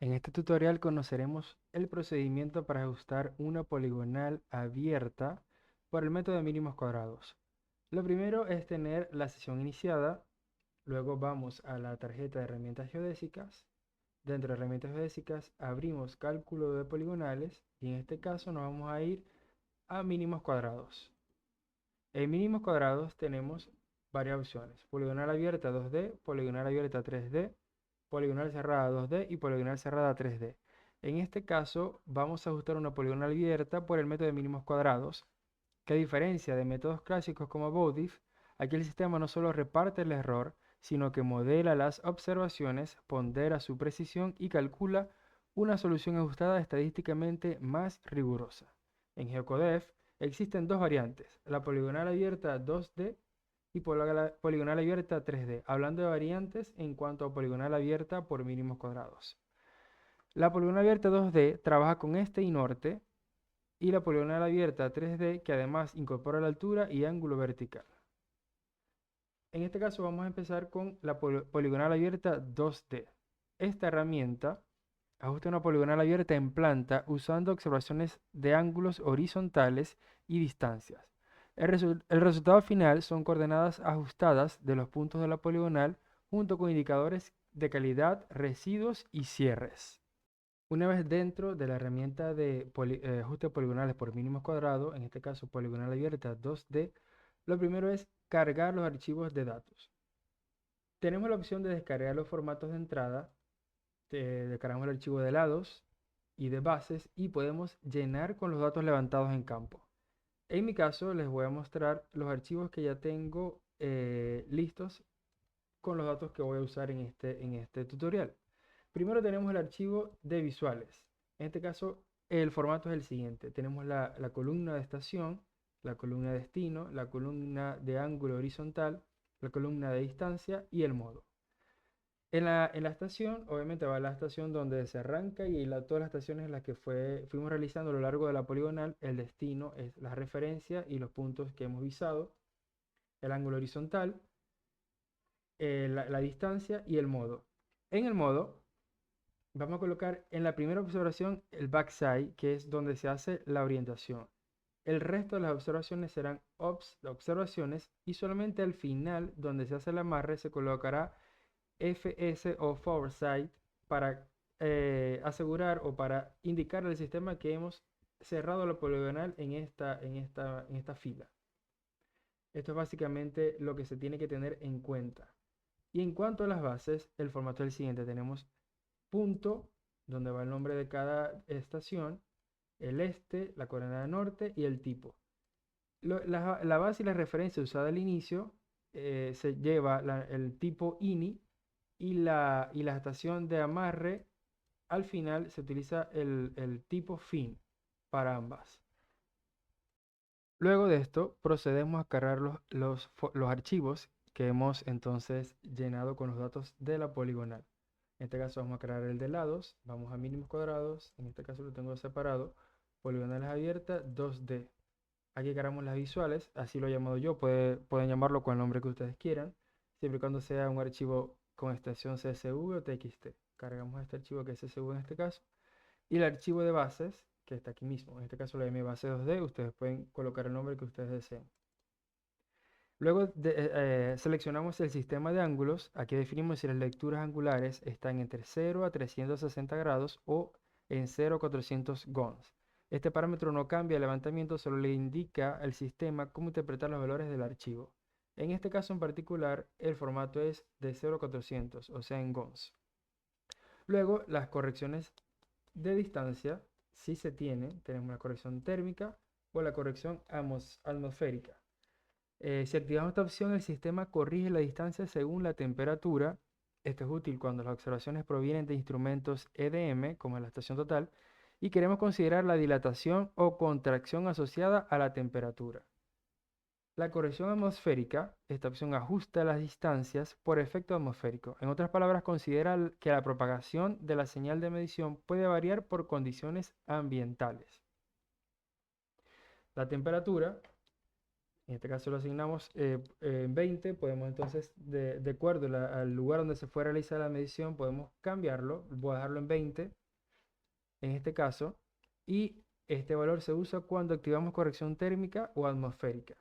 En este tutorial conoceremos el procedimiento para ajustar una poligonal abierta por el método de mínimos cuadrados. Lo primero es tener la sesión iniciada, luego vamos a la tarjeta de herramientas geodésicas. Dentro de herramientas geodésicas abrimos cálculo de poligonales y en este caso nos vamos a ir a mínimos cuadrados. En mínimos cuadrados tenemos varias opciones: poligonal abierta 2D, poligonal abierta 3D, poligonal cerrada 2D y poligonal cerrada 3D. En este caso vamos a ajustar una poligonal abierta por el método de mínimos cuadrados, que a diferencia de métodos clásicos como BODIF, aquí el sistema no solo reparte el error, sino que modela las observaciones, pondera su precisión y calcula una solución ajustada estadísticamente más rigurosa. En GeoCodef existen dos variantes: la poligonal abierta 2D y poligonal abierta 3D, hablando de variantes en cuanto a poligonal abierta por mínimos cuadrados. La poligonal abierta 2D trabaja con este y norte, y la poligonal abierta 3D, que además incorpora la altura y ángulo vertical. En este caso vamos a empezar con la poligonal abierta 2D. Esta herramienta ajusta una poligonal abierta en planta usando observaciones de ángulos horizontales y distancias. El resultado final son coordenadas ajustadas de los puntos de la poligonal junto con indicadores de calidad, residuos y cierres. Una vez dentro de la herramienta de ajuste poligonales por mínimos cuadrados, en este caso poligonal abierta 2D, lo primero es cargar los archivos de datos. Tenemos la opción de descargar los formatos de entrada. Descargamos el archivo de lados y de bases y podemos llenar con los datos levantados en campo. En mi caso les voy a mostrar los archivos que ya tengo listos con los datos que voy a usar en este tutorial. Primero tenemos el archivo de visuales. En este caso el formato es el siguiente: tenemos la columna de estación, la columna de destino, la columna de ángulo horizontal, la columna de distancia y el modo. En la estación, obviamente va la estación donde se arranca y todas las estaciones en las que fuimos realizando a lo largo de la poligonal. El destino es la referencia y los puntos que hemos visado, el ángulo horizontal, la distancia y el modo. En el modo vamos a colocar en la primera observación el backside, que es donde se hace la orientación. El resto de las observaciones serán observaciones y solamente al final, donde se hace el amarre, se colocará FS o Foresight para asegurar o para indicar al sistema que hemos cerrado la poligonal en esta fila. Esto es básicamente lo que se tiene que tener en cuenta. Y en cuanto a las bases, el formato es el siguiente: tenemos punto, donde va el nombre de cada estación, el este, la coordenada norte y el tipo. La base y la referencia usada al inicio se lleva el tipo INI, y la estación de amarre al final se utiliza el tipo fin para ambas. Luego de esto procedemos a cargar los archivos que hemos entonces llenado con los datos de la poligonal. En este caso vamos a cargar el de lados, vamos a mínimos cuadrados, en este caso lo tengo separado, poligonales abiertas 2D. Aquí cargamos las visuales, así lo he llamado yo, pueden llamarlo con el nombre que ustedes quieran, siempre y cuando sea un archivo con extensión CSV o TXT. Cargamos este archivo, que es CSV en este caso, y el archivo de bases, que está aquí mismo. En este caso le llamé base 2D, ustedes pueden colocar el nombre que ustedes deseen. Luego seleccionamos el sistema de ángulos. Aquí definimos si las lecturas angulares están entre 0 a 360 grados o en 0 a 400 gons. Este parámetro no cambia el levantamiento, solo le indica al sistema cómo interpretar los valores del archivo. En este caso en particular, el formato es de 0 a 400, o sea en gons. Luego, las correcciones de distancia, si se tiene, tenemos la corrección térmica o la corrección atmosférica. Si activamos esta opción, el sistema corrige la distancia según la temperatura. Esto es útil cuando las observaciones provienen de instrumentos EDM, como la estación total, y queremos considerar la dilatación o contracción asociada a la temperatura. La corrección atmosférica, esta opción ajusta las distancias por efecto atmosférico. En otras palabras, considera que la propagación de la señal de medición puede variar por condiciones ambientales. La temperatura En este caso lo asignamos en 20, podemos entonces, de acuerdo al lugar donde se fue a realizar la medición, podemos cambiarlo, voy a dejarlo en 20 en este caso, y este valor se usa cuando activamos corrección térmica o atmosférica.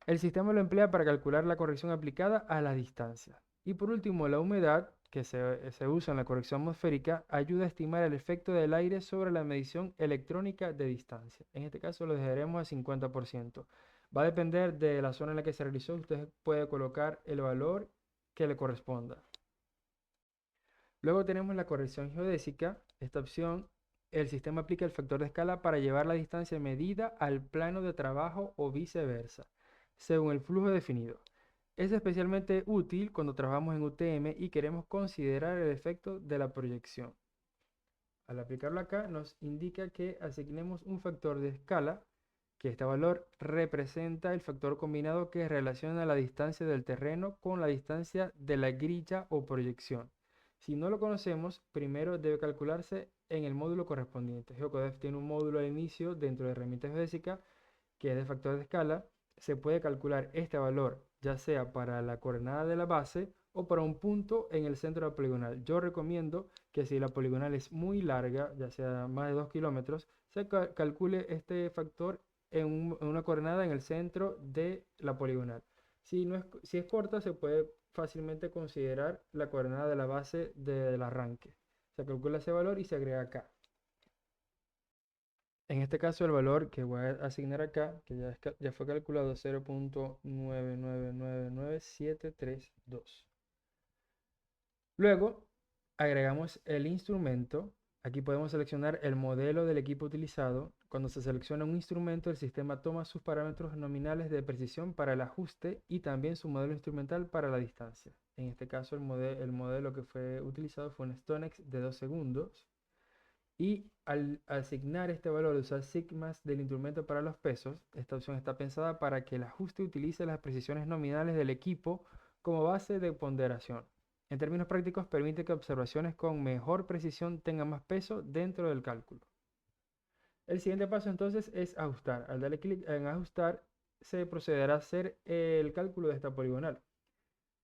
El sistema lo emplea para calcular la corrección aplicada a la distancia. Y por último, la humedad, que se usa en la corrección atmosférica, ayuda a estimar el efecto del aire sobre la medición electrónica de distancia. En este caso lo dejaremos a 50%. Va a depender de la zona en la que se realizó. Usted puede colocar el valor que le corresponda. Luego tenemos la corrección geodésica. Esta opción, el sistema aplica el factor de escala para llevar la distancia medida al plano de trabajo o viceversa, según el flujo definido. Es especialmente útil cuando trabajamos en UTM y queremos considerar el efecto de la proyección. Al aplicarlo acá nos indica que asignemos un factor de escala, que este valor representa el factor combinado que relaciona la distancia del terreno con la distancia de la grilla o proyección. Si no lo conocemos, primero debe calcularse en el módulo correspondiente. GeoCodef tiene un módulo al inicio dentro de herramienta geodésica que es de factor de escala. Se puede calcular este valor ya sea para la coordenada de la base o para un punto en el centro de la poligonal. Yo recomiendo que si la poligonal es muy larga, ya sea más de 2 kilómetros, se calcule este factor en una coordenada en el centro de la poligonal. Si es corta, se puede fácilmente considerar la coordenada de la base del arranque. Se calcula ese valor y se agrega acá. En este caso el valor que voy a asignar acá, que ya fue calculado, 0.9999732. Luego agregamos el instrumento. Aquí podemos seleccionar el modelo del equipo utilizado. Cuando se selecciona un instrumento, el sistema toma sus parámetros nominales de precisión para el ajuste y también su modelo instrumental para la distancia. En este caso el modelo que fue utilizado fue un Stonex de 2 segundos. Y al asignar este valor de usar sigmas del instrumento para los pesos, esta opción está pensada para que el ajuste utilice las precisiones nominales del equipo como base de ponderación. En términos prácticos, permite que observaciones con mejor precisión tengan más peso dentro del cálculo. El siguiente paso entonces es ajustar. Al darle clic en ajustar, se procederá a hacer el cálculo de esta poligonal.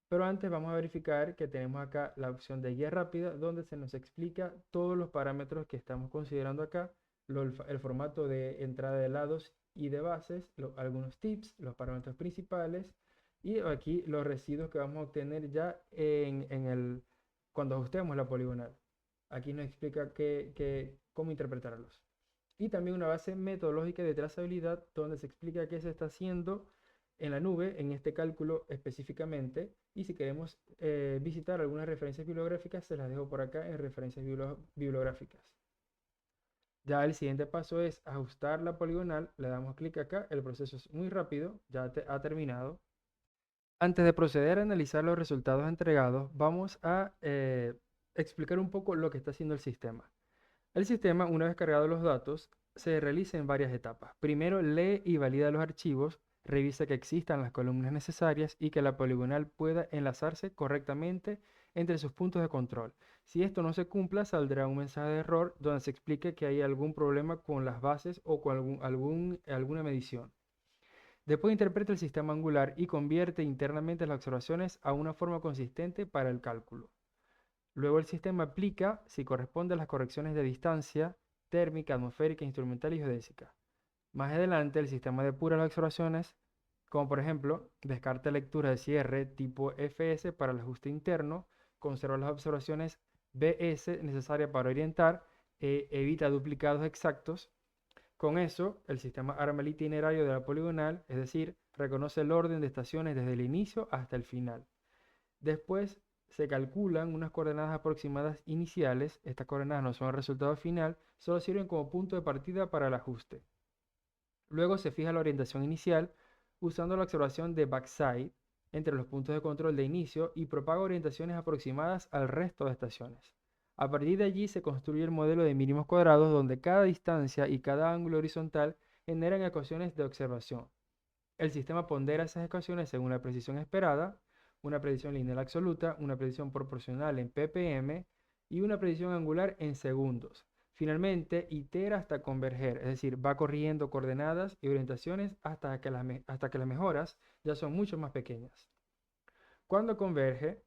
Pero antes vamos a verificar que tenemos acá la opción de guía rápida, donde se nos explica todos los parámetros que estamos considerando acá, el formato de entrada de lados y de bases, algunos tips, los parámetros principales y aquí los residuos que vamos a obtener ya cuando ajustemos la poligonal. Aquí nos explica cómo interpretarlos. Y también una base metodológica de trazabilidad donde se explica qué se está haciendo en la nube, en este cálculo específicamente, y si queremos visitar algunas referencias bibliográficas, se las dejo por acá en referencias bibliográficas. Ya el siguiente paso es ajustar la poligonal, le damos clic acá, el proceso es muy rápido, ya ha terminado. Antes de proceder a analizar los resultados entregados, vamos a explicar un poco lo que está haciendo el sistema. El sistema, una vez cargados los datos, se realiza en varias etapas. Primero, lee y valida los archivos, revisa que existan las columnas necesarias y que la poligonal pueda enlazarse correctamente entre sus puntos de control. Si esto no se cumpla, saldrá un mensaje de error donde se explique que hay algún problema con las bases o con alguna medición. Después interpreta el sistema angular y convierte internamente las observaciones a una forma consistente para el cálculo. Luego el sistema aplica si corresponde a las correcciones de distancia, térmica, atmosférica, instrumental y geodésica. Más adelante el sistema depura las observaciones, como por ejemplo, descarta lectura de cierre tipo FS para el ajuste interno, conserva las observaciones BS necesarias para orientar, evita duplicados exactos. Con eso, el sistema arma el itinerario de la poligonal, es decir, reconoce el orden de estaciones desde el inicio hasta el final. Después se calculan unas coordenadas aproximadas iniciales. Estas coordenadas no son el resultado final, solo sirven como punto de partida para el ajuste. Luego se fija la orientación inicial usando la observación de backside entre los puntos de control de inicio y propaga orientaciones aproximadas al resto de estaciones. A partir de allí se construye el modelo de mínimos cuadrados donde cada distancia y cada ángulo horizontal generan ecuaciones de observación. El sistema pondera esas ecuaciones según la precisión esperada, una precisión lineal absoluta, una precisión proporcional en ppm y una precisión angular en segundos. Finalmente, itera hasta converger, es decir, va corrigiendo coordenadas y orientaciones hasta que las mejoras ya son mucho más pequeñas. Cuando converge,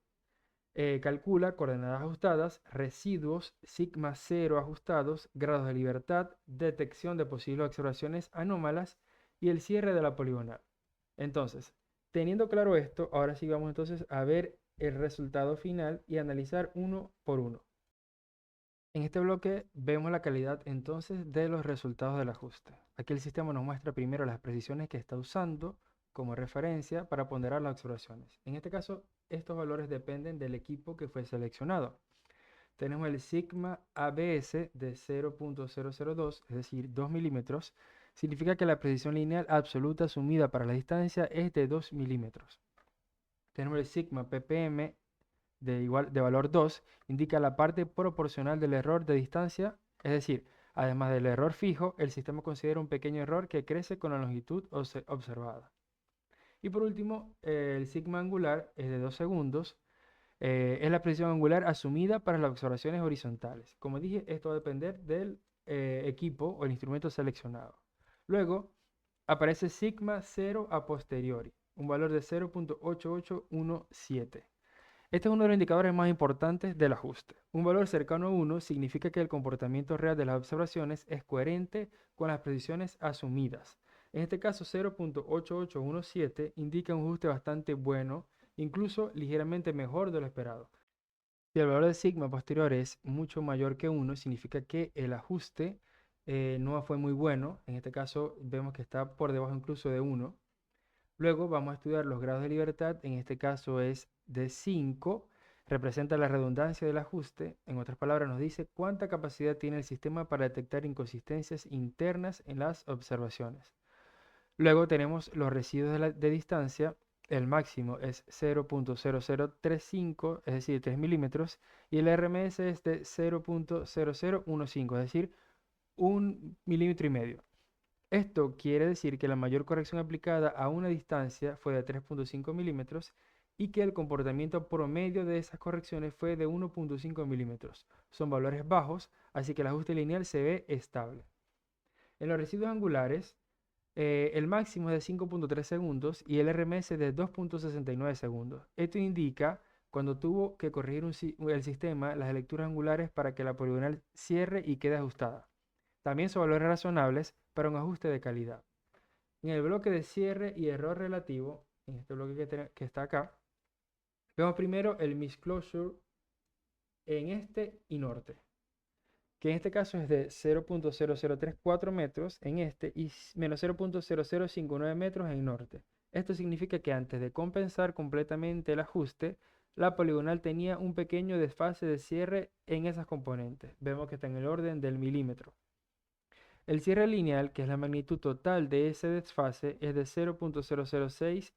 calcula coordenadas ajustadas, residuos, sigma cero ajustados, grados de libertad, detección de posibles observaciones anómalas y el cierre de la poligonal. Entonces, teniendo claro esto, ahora sí vamos entonces a ver el resultado final y analizar uno por uno. En este bloque vemos la calidad entonces de los resultados del ajuste. Aquí el sistema nos muestra primero las precisiones que está usando como referencia para ponderar las observaciones. En este caso, estos valores dependen del equipo que fue seleccionado. Tenemos el sigma ABS de 0.002, es decir, 2 milímetros. Significa que la precisión lineal absoluta asumida para la distancia es de 2 milímetros. Tenemos el sigma ppm de valor 2, indica la parte proporcional del error de distancia, es decir, además del error fijo, el sistema considera un pequeño error que crece con la longitud observada. Y por último, el sigma angular es de 2 segundos, es la precisión angular asumida para las observaciones horizontales. Como dije, esto va a depender del equipo o el instrumento seleccionado. Luego aparece sigma 0 a posteriori, un valor de 0.8817. Este es uno de los indicadores más importantes del ajuste. Un valor cercano a 1 significa que el comportamiento real de las observaciones es coherente con las precisiones asumidas. En este caso, 0.8817 indica un ajuste bastante bueno, incluso ligeramente mejor de lo esperado. Si el valor de sigma posterior es mucho mayor que 1, significa que el ajuste no fue muy bueno. En este caso, vemos que está por debajo incluso de 1. Luego vamos a estudiar los grados de libertad, en este caso es de 5, representa la redundancia del ajuste, en otras palabras nos dice cuánta capacidad tiene el sistema para detectar inconsistencias internas en las observaciones. Luego tenemos los residuos de distancia, el máximo es 0.0035, es decir, 3 milímetros, y el RMS es de 0.0015, es decir, 1,5 milímetros. Esto quiere decir que la mayor corrección aplicada a una distancia fue de 3.5 milímetros y que el comportamiento promedio de esas correcciones fue de 1.5 milímetros. Son valores bajos, así que el ajuste lineal se ve estable. En los residuos angulares, el máximo es de 5.3 segundos y el RMS de 2.69 segundos. Esto indica cuando tuvo que corregir el sistema las lecturas angulares para que la poligonal cierre y quede ajustada. También son valores razonables para un ajuste de calidad. En el bloque de cierre y error relativo, en este bloque que está acá, vemos primero el misclosure en este y norte, que en este caso es de 0.0034 metros en este y menos 0.0059 metros en norte. Esto significa que antes de compensar completamente el ajuste, la poligonal tenía un pequeño desfase de cierre en esas componentes. Vemos que está en el orden del milímetro. El cierre lineal, que es la magnitud total de ese desfase, es de 0.006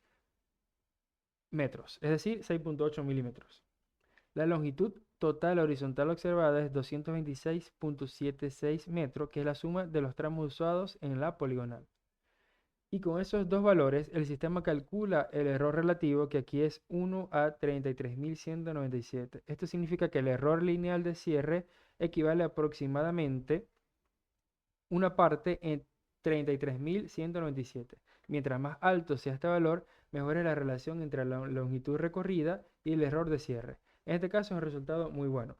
metros, es decir, 6.8 milímetros. La longitud total horizontal observada es 226.76 metros, que es la suma de los tramos usados en la poligonal. Y con esos dos valores, el sistema calcula el error relativo, que aquí es 1 a 33.197. Esto significa que el error lineal de cierre equivale aproximadamente una parte en 33.197. Mientras más alto sea este valor, mejor es la relación entre la longitud recorrida y el error de cierre. En este caso es un resultado muy bueno.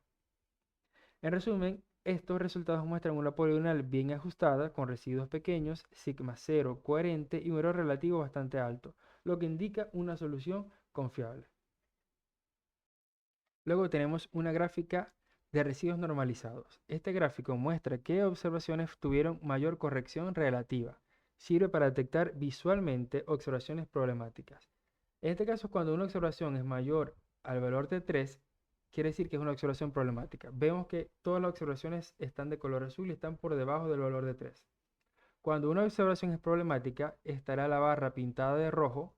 En resumen, estos resultados muestran una poligonal bien ajustada, con residuos pequeños, sigma 0 coherente y un error relativo bastante alto, lo que indica una solución confiable. Luego tenemos una gráfica de residuos normalizados. Este gráfico muestra qué observaciones tuvieron mayor corrección relativa. Sirve para detectar visualmente observaciones problemáticas. En este caso, cuando una observación es mayor al valor de 3, quiere decir que es una observación problemática. Vemos que todas las observaciones están de color azul y están por debajo del valor de 3. Cuando una observación es problemática, estará la barra pintada de rojo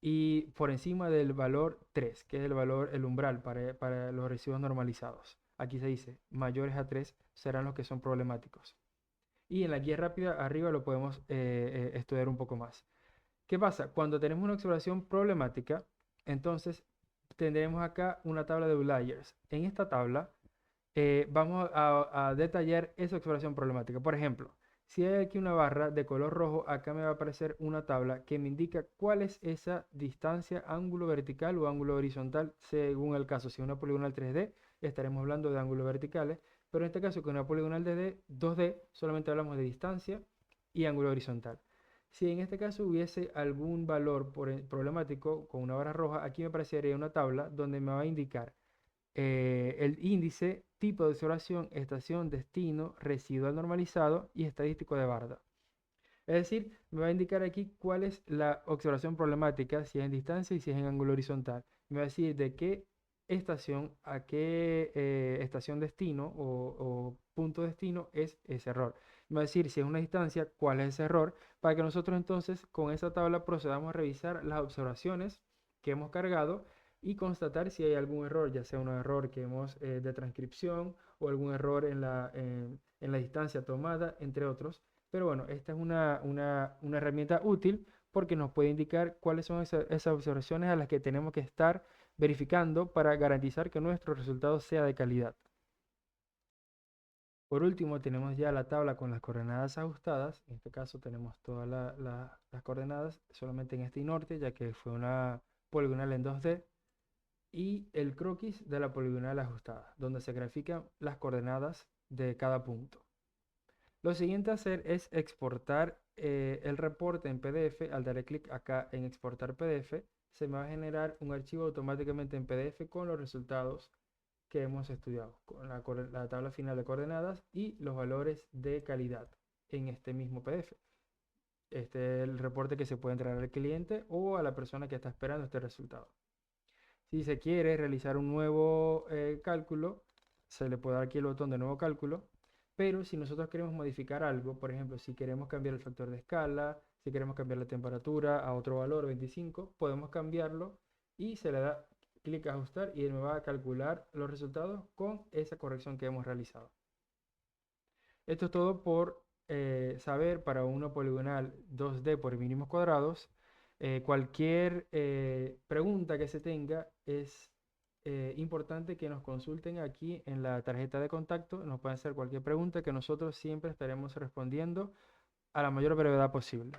y por encima del valor 3, que es el umbral para los residuos normalizados. Aquí se dice, mayores a 3 serán los que son problemáticos. Y en la guía rápida arriba lo podemos estudiar un poco más. ¿Qué pasa? Cuando tenemos una observación problemática, entonces tendremos acá una tabla de outliers. En esta tabla Vamos a detallar esa exploración problemática. Por ejemplo, si hay aquí una barra de color rojo, acá me va a aparecer una tabla que me indica cuál es esa distancia, ángulo vertical o ángulo horizontal, según el caso. Si es una poligonal 3D, estaremos hablando de ángulos verticales, pero en este caso, con una poligonal 2D, solamente hablamos de distancia y ángulo horizontal. Si en este caso hubiese algún valor problemático con una barra roja, aquí me aparecería una tabla donde me va a indicar el índice, tipo de observación, estación, destino, residual normalizado y estadístico de barda. Es decir, me va a indicar aquí cuál es la observación problemática, si es en distancia y si es en ángulo horizontal. Me va a decir de qué estación a qué estación destino o punto destino es ese error. Me va a decir si es una distancia, cuál es ese error, para que nosotros entonces con esa tabla procedamos a revisar las observaciones que hemos cargado y constatar si hay algún error, ya sea un error que hemos de transcripción o algún error en la distancia tomada, entre otros. Pero bueno, esta es una herramienta útil porque nos puede indicar cuáles son esas observaciones a las que tenemos que estar verificando para garantizar que nuestro resultado sea de calidad. Por último, tenemos ya la tabla con las coordenadas ajustadas. En este caso tenemos todas las coordenadas solamente en este y norte, ya que fue una poligonal en 2D. Y el croquis de la poligonal ajustada, donde se grafican las coordenadas de cada punto. Lo siguiente a hacer es exportar el reporte en PDF. Al darle clic acá en exportar PDF, se me va a generar un archivo automáticamente en PDF con los resultados que hemos estudiado, con la tabla final de coordenadas y los valores de calidad en este mismo PDF. Este es el reporte que se puede entregar al cliente o a la persona que está esperando este resultado. Si se quiere realizar un nuevo cálculo, se le puede dar aquí el botón de nuevo cálculo, pero si nosotros queremos modificar algo, por ejemplo, si queremos cambiar el factor de escala, si queremos cambiar la temperatura a otro valor, 25, podemos cambiarlo y se le da clic a ajustar y él me va a calcular los resultados con esa corrección que hemos realizado. Esto es todo por saber para una poligonal 2D por mínimos cuadrados. Cualquier pregunta que se tenga es importante que nos consulten aquí en la tarjeta de contacto. Nos pueden hacer cualquier pregunta que nosotros siempre estaremos respondiendo a la mayor brevedad posible.